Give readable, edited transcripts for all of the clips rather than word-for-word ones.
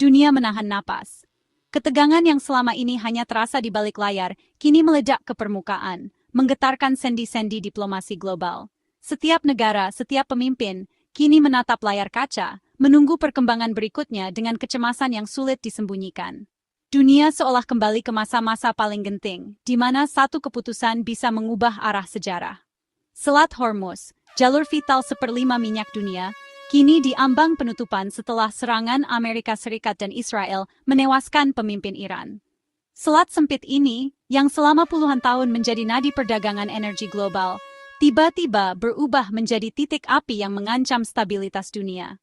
Dunia menahan napas. Ketegangan yang selama ini hanya terasa di balik layar, kini meledak ke permukaan, menggetarkan sendi-sendi diplomasi global. Setiap negara, setiap pemimpin, kini menatap layar kaca, menunggu perkembangan berikutnya dengan kecemasan yang sulit disembunyikan. Dunia seolah kembali ke masa-masa paling genting, di mana satu keputusan bisa mengubah arah sejarah. Selat Hormuz, jalur vital seperlima minyak dunia, kini diambang penutupan setelah serangan Amerika Serikat dan Israel menewaskan pemimpin Iran. Selat sempit ini, yang selama puluhan tahun menjadi nadi perdagangan energi global, tiba-tiba berubah menjadi titik api yang mengancam stabilitas dunia.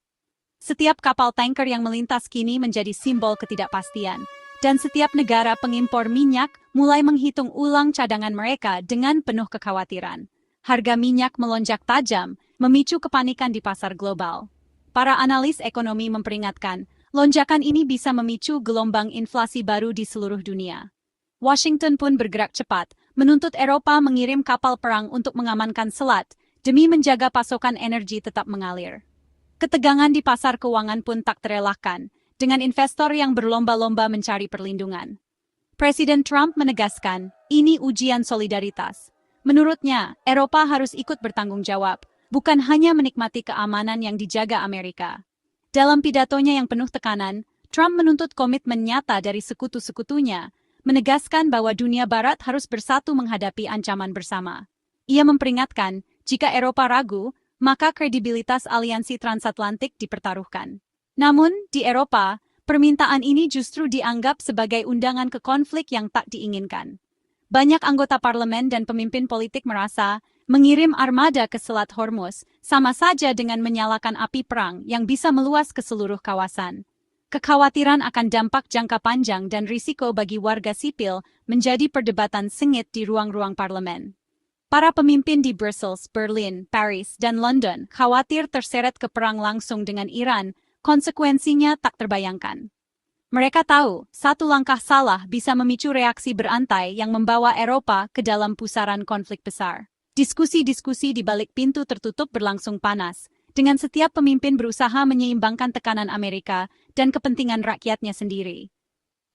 Setiap kapal tanker yang melintas kini menjadi simbol ketidakpastian, dan setiap negara pengimpor minyak mulai menghitung ulang cadangan mereka dengan penuh kekhawatiran. Harga minyak melonjak tajam, memicu kepanikan di pasar global. Para analis ekonomi memperingatkan, lonjakan ini bisa memicu gelombang inflasi baru di seluruh dunia. Washington pun bergerak cepat, menuntut Eropa mengirim kapal perang untuk mengamankan selat, demi menjaga pasokan energi tetap mengalir. Ketegangan di pasar keuangan pun tak terelakkan, dengan investor yang berlomba-lomba mencari perlindungan. Presiden Trump menegaskan, ini ujian solidaritas. Menurutnya, Eropa harus ikut bertanggung jawab, bukan hanya menikmati keamanan yang dijaga Amerika. Dalam pidatonya yang penuh tekanan, Trump menuntut komitmen nyata dari sekutu-sekutunya, menegaskan bahwa dunia barat harus bersatu menghadapi ancaman bersama. Ia memperingatkan, jika Eropa ragu, maka kredibilitas aliansi transatlantik dipertaruhkan. Namun, di Eropa, permintaan ini justru dianggap sebagai undangan ke konflik yang tak diinginkan. Banyak anggota parlemen dan pemimpin politik merasa, mengirim armada ke Selat Hormuz sama saja dengan menyalakan api perang yang bisa meluas ke seluruh kawasan. Kekhawatiran akan dampak jangka panjang dan risiko bagi warga sipil menjadi perdebatan sengit di ruang-ruang parlemen. Para pemimpin di Brussels, Berlin, Paris, dan London khawatir terseret ke perang langsung dengan Iran, konsekuensinya tak terbayangkan. Mereka tahu, satu langkah salah bisa memicu reaksi berantai yang membawa Eropa ke dalam pusaran konflik besar. Diskusi-diskusi di balik pintu tertutup berlangsung panas, dengan setiap pemimpin berusaha menyeimbangkan tekanan Amerika dan kepentingan rakyatnya sendiri.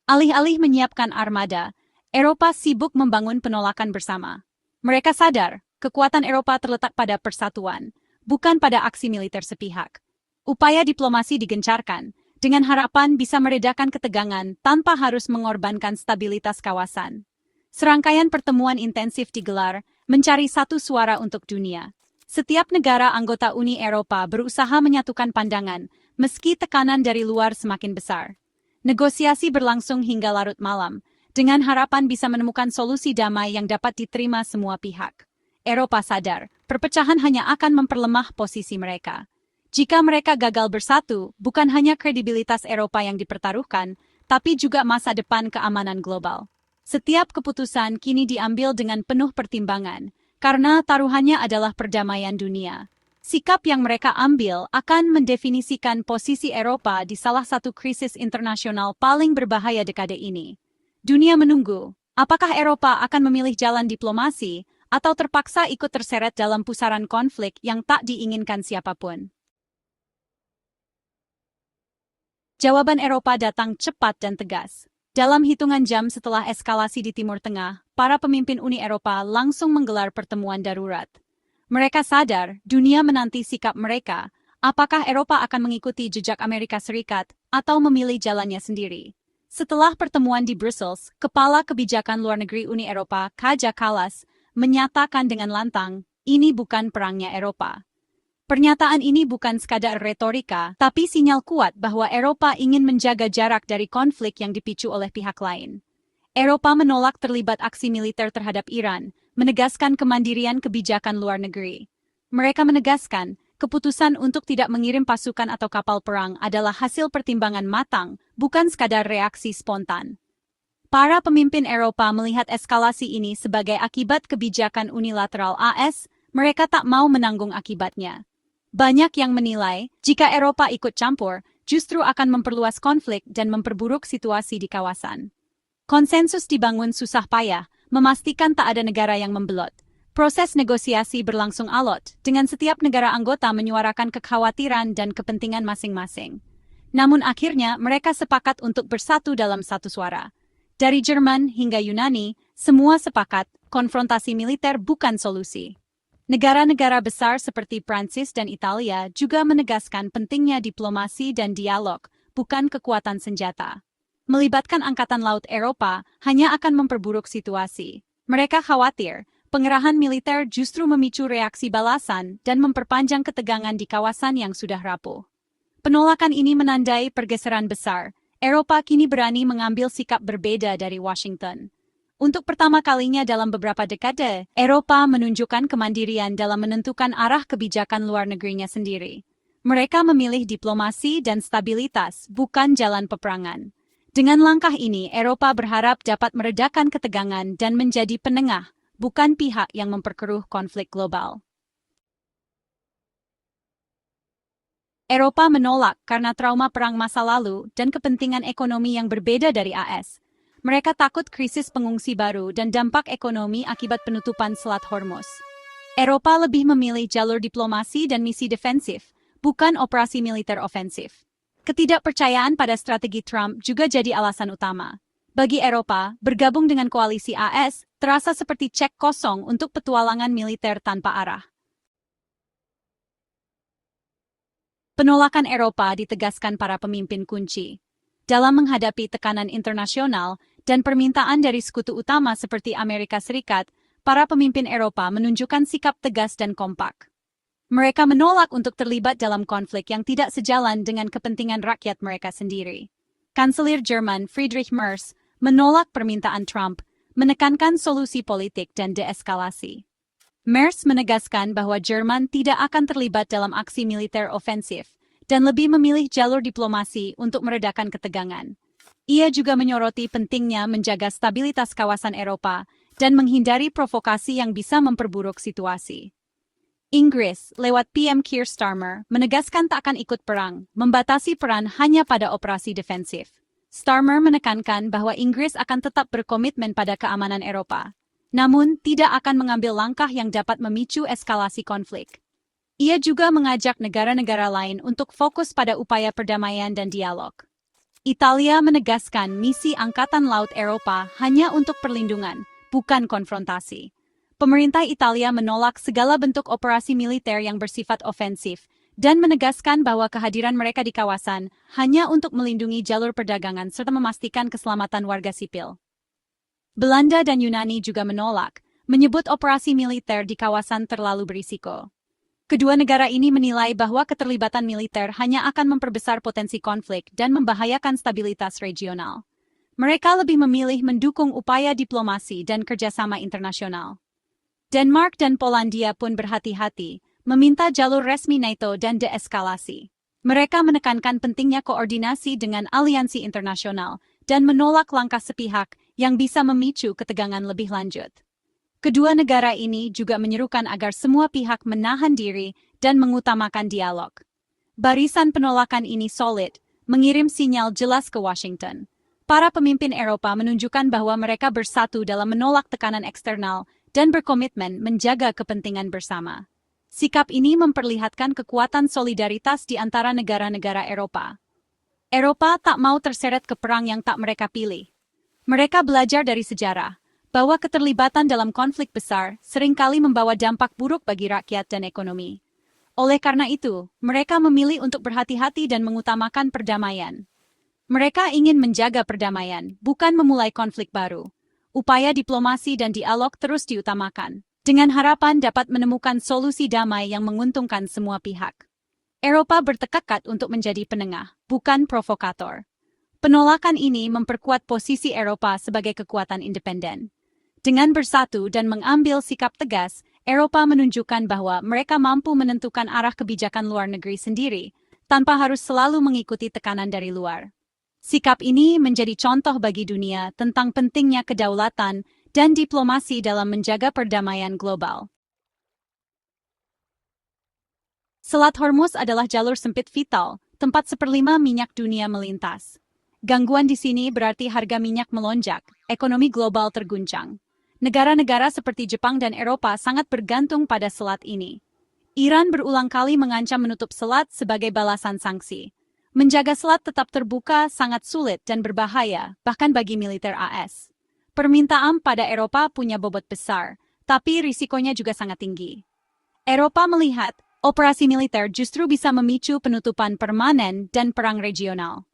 Alih-alih menyiapkan armada, Eropa sibuk membangun penolakan bersama. Mereka sadar, kekuatan Eropa terletak pada persatuan, bukan pada aksi militer sepihak. Upaya diplomasi digencarkan, dengan harapan bisa meredakan ketegangan tanpa harus mengorbankan stabilitas kawasan. Serangkaian pertemuan intensif digelar, mencari satu suara untuk dunia. Setiap negara anggota Uni Eropa berusaha menyatukan pandangan, meski tekanan dari luar semakin besar. Negosiasi berlangsung hingga larut malam, dengan harapan bisa menemukan solusi damai yang dapat diterima semua pihak. Eropa sadar, perpecahan hanya akan memperlemah posisi mereka. Jika mereka gagal bersatu, bukan hanya kredibilitas Eropa yang dipertaruhkan, tapi juga masa depan keamanan global. Setiap keputusan kini diambil dengan penuh pertimbangan, karena taruhannya adalah perdamaian dunia. Sikap yang mereka ambil akan mendefinisikan posisi Eropa di salah satu krisis internasional paling berbahaya dekade ini. Dunia menunggu, apakah Eropa akan memilih jalan diplomasi, atau terpaksa ikut terseret dalam pusaran konflik yang tak diinginkan siapapun. Jawaban Eropa datang cepat dan tegas. Dalam hitungan jam setelah eskalasi di Timur Tengah, para pemimpin Uni Eropa langsung menggelar pertemuan darurat. Mereka sadar, dunia menanti sikap mereka, apakah Eropa akan mengikuti jejak Amerika Serikat atau memilih jalannya sendiri. Setelah pertemuan di Brussels, Kepala Kebijakan Luar Negeri Uni Eropa, Kaja Kallas, menyatakan dengan lantang, ini bukan perangnya Eropa. Pernyataan ini bukan sekadar retorika, tapi sinyal kuat bahwa Eropa ingin menjaga jarak dari konflik yang dipicu oleh pihak lain. Eropa menolak terlibat aksi militer terhadap Iran, menegaskan kemandirian kebijakan luar negeri. Mereka menegaskan, keputusan untuk tidak mengirim pasukan atau kapal perang adalah hasil pertimbangan matang, bukan sekadar reaksi spontan. Para pemimpin Eropa melihat eskalasi ini sebagai akibat kebijakan unilateral AS, mereka tak mau menanggung akibatnya. Banyak yang menilai, jika Eropa ikut campur, justru akan memperluas konflik dan memperburuk situasi di kawasan. Konsensus dibangun susah payah, memastikan tak ada negara yang membelot. Proses negosiasi berlangsung alot, dengan setiap negara anggota menyuarakan kekhawatiran dan kepentingan masing-masing. Namun akhirnya mereka sepakat untuk bersatu dalam satu suara. Dari Jerman hingga Yunani, semua sepakat konfrontasi militer bukan solusi. Negara-negara besar seperti Prancis dan Italia juga menegaskan pentingnya diplomasi dan dialog, bukan kekuatan senjata. Melibatkan Angkatan Laut Eropa hanya akan memperburuk situasi. Mereka khawatir pengerahan militer justru memicu reaksi balasan dan memperpanjang ketegangan di kawasan yang sudah rapuh. Penolakan ini menandai pergeseran besar. Eropa kini berani mengambil sikap berbeda dari Washington. Untuk pertama kalinya dalam beberapa dekade, Eropa menunjukkan kemandirian dalam menentukan arah kebijakan luar negerinya sendiri. Mereka memilih diplomasi dan stabilitas, bukan jalan peperangan. Dengan langkah ini, Eropa berharap dapat meredakan ketegangan dan menjadi penengah, bukan pihak yang memperkeruh konflik global. Eropa menolak karena trauma perang masa lalu dan kepentingan ekonomi yang berbeda dari AS. Mereka takut krisis pengungsi baru dan dampak ekonomi akibat penutupan Selat Hormuz. Eropa lebih memilih jalur diplomasi dan misi defensif, bukan operasi militer ofensif. Ketidakpercayaan pada strategi Trump juga jadi alasan utama. Bagi Eropa, bergabung dengan koalisi AS terasa seperti cek kosong untuk petualangan militer tanpa arah. Penolakan Eropa ditegaskan para pemimpin kunci. Dalam menghadapi tekanan internasional dan permintaan dari sekutu utama seperti Amerika Serikat, para pemimpin Eropa menunjukkan sikap tegas dan kompak. Mereka menolak untuk terlibat dalam konflik yang tidak sejalan dengan kepentingan rakyat mereka sendiri. Kanselir Jerman Friedrich Merz menolak permintaan Trump, menekankan solusi politik dan deeskalasi. Merz menegaskan bahwa Jerman tidak akan terlibat dalam aksi militer ofensif dan lebih memilih jalur diplomasi untuk meredakan ketegangan. Ia juga menyoroti pentingnya menjaga stabilitas kawasan Eropa dan menghindari provokasi yang bisa memperburuk situasi. Inggris, lewat PM Keir Starmer, menegaskan tak akan ikut perang, membatasi peran hanya pada operasi defensif. Starmer menekankan bahwa Inggris akan tetap berkomitmen pada keamanan Eropa, namun tidak akan mengambil langkah yang dapat memicu eskalasi konflik. Ia juga mengajak negara-negara lain untuk fokus pada upaya perdamaian dan dialog. Italia menegaskan misi Angkatan Laut Eropa hanya untuk perlindungan, bukan konfrontasi. Pemerintah Italia menolak segala bentuk operasi militer yang bersifat ofensif dan menegaskan bahwa kehadiran mereka di kawasan hanya untuk melindungi jalur perdagangan serta memastikan keselamatan warga sipil. Belanda dan Yunani juga menolak, menyebut operasi militer di kawasan terlalu berisiko. Kedua negara ini menilai bahwa keterlibatan militer hanya akan memperbesar potensi konflik dan membahayakan stabilitas regional. Mereka lebih memilih mendukung upaya diplomasi dan kerjasama internasional. Denmark dan Polandia pun berhati-hati, meminta jalur resmi NATO dan deeskalasi. Mereka menekankan pentingnya koordinasi dengan aliansi internasional dan menolak langkah sepihak yang bisa memicu ketegangan lebih lanjut. Kedua negara ini juga menyerukan agar semua pihak menahan diri dan mengutamakan dialog. Barisan penolakan ini solid, mengirim sinyal jelas ke Washington. Para pemimpin Eropa menunjukkan bahwa mereka bersatu dalam menolak tekanan eksternal dan berkomitmen menjaga kepentingan bersama. Sikap ini memperlihatkan kekuatan solidaritas di antara negara-negara Eropa. Eropa tak mau terseret ke perang yang tak mereka pilih. Mereka belajar dari sejarah bahwa keterlibatan dalam konflik besar seringkali membawa dampak buruk bagi rakyat dan ekonomi. Oleh karena itu, mereka memilih untuk berhati-hati dan mengutamakan perdamaian. Mereka ingin menjaga perdamaian, bukan memulai konflik baru. Upaya diplomasi dan dialog terus diutamakan, dengan harapan dapat menemukan solusi damai yang menguntungkan semua pihak. Eropa bertekad untuk menjadi penengah, bukan provokator. Penolakan ini memperkuat posisi Eropa sebagai kekuatan independen. Dengan bersatu dan mengambil sikap tegas, Eropa menunjukkan bahwa mereka mampu menentukan arah kebijakan luar negeri sendiri, tanpa harus selalu mengikuti tekanan dari luar. Sikap ini menjadi contoh bagi dunia tentang pentingnya kedaulatan dan diplomasi dalam menjaga perdamaian global. Selat Hormuz adalah jalur sempit vital, tempat 1/5 minyak dunia melintas. Gangguan di sini berarti harga minyak melonjak, ekonomi global terguncang. Negara-negara seperti Jepang dan Eropa sangat bergantung pada selat ini. Iran berulang kali mengancam menutup selat sebagai balasan sanksi. Menjaga selat tetap terbuka sangat sulit dan berbahaya, bahkan bagi militer AS. Permintaan pada Eropa punya bobot besar, tapi risikonya juga sangat tinggi. Eropa melihat operasi militer justru bisa memicu penutupan permanen dan perang regional.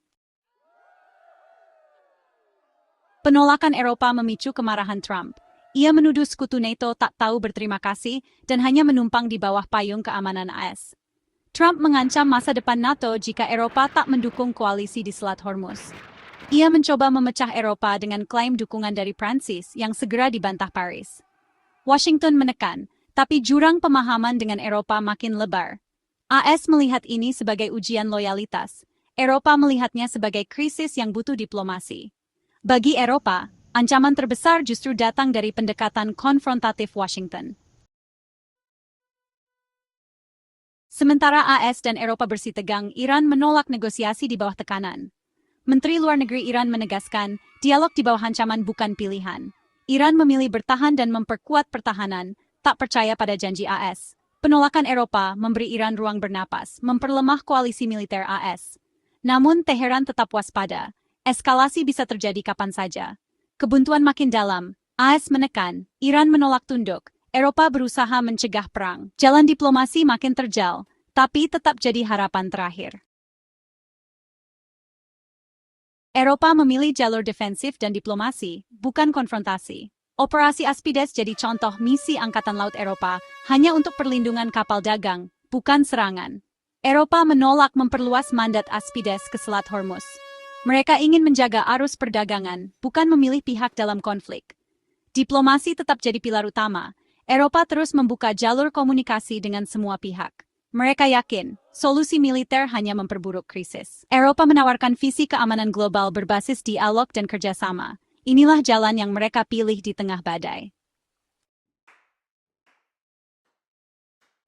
Penolakan Eropa memicu kemarahan Trump. Ia menuduh sekutu NATO tak tahu berterima kasih dan hanya menumpang di bawah payung keamanan AS. Trump mengancam masa depan NATO jika Eropa tak mendukung koalisi di Selat Hormuz. Ia mencoba memecah Eropa dengan klaim dukungan dari Prancis yang segera dibantah Paris. Washington menekan, tapi jurang pemahaman dengan Eropa makin lebar. AS melihat ini sebagai ujian loyalitas. Eropa melihatnya sebagai krisis yang butuh diplomasi. Bagi Eropa, ancaman terbesar justru datang dari pendekatan konfrontatif Washington. Sementara AS dan Eropa bersitegang, Iran menolak negosiasi di bawah tekanan. Menteri Luar Negeri Iran menegaskan, dialog di bawah ancaman bukan pilihan. Iran memilih bertahan dan memperkuat pertahanan, tak percaya pada janji AS. Penolakan Eropa memberi Iran ruang bernapas, memperlemah koalisi militer AS. Namun Teheran tetap waspada. Eskalasi bisa terjadi kapan saja. Kebuntuan makin dalam. AS menekan, Iran menolak tunduk. Eropa berusaha mencegah perang. Jalan diplomasi makin terjal, tapi tetap jadi harapan terakhir. Eropa memilih jalur defensif dan diplomasi, bukan konfrontasi. Operasi Aspides jadi contoh misi Angkatan Laut Eropa hanya untuk perlindungan kapal dagang, bukan serangan. Eropa menolak memperluas mandat Aspides ke Selat Hormuz. Mereka ingin menjaga arus perdagangan, bukan memilih pihak dalam konflik. Diplomasi tetap jadi pilar utama. Eropa terus membuka jalur komunikasi dengan semua pihak. Mereka yakin, solusi militer hanya memperburuk krisis. Eropa menawarkan visi keamanan global berbasis dialog dan kerjasama. Inilah jalan yang mereka pilih di tengah badai.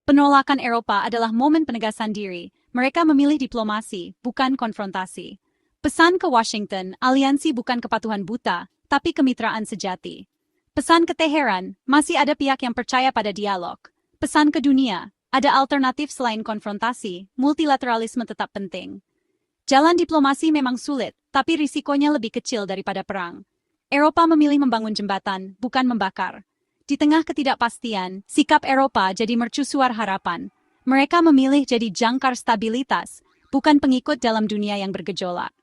Penolakan Eropa adalah momen penegasan diri. Mereka memilih diplomasi, bukan konfrontasi. Pesan ke Washington, aliansi bukan kepatuhan buta, tapi kemitraan sejati. Pesan ke Teheran, masih ada pihak yang percaya pada dialog. Pesan ke dunia, ada alternatif selain konfrontasi, multilateralisme tetap penting. Jalan diplomasi memang sulit, tapi risikonya lebih kecil daripada perang. Eropa memilih membangun jembatan, bukan membakar. Di tengah ketidakpastian, sikap Eropa jadi mercusuar harapan. Mereka memilih jadi jangkar stabilitas, bukan pengikut dalam dunia yang bergejolak.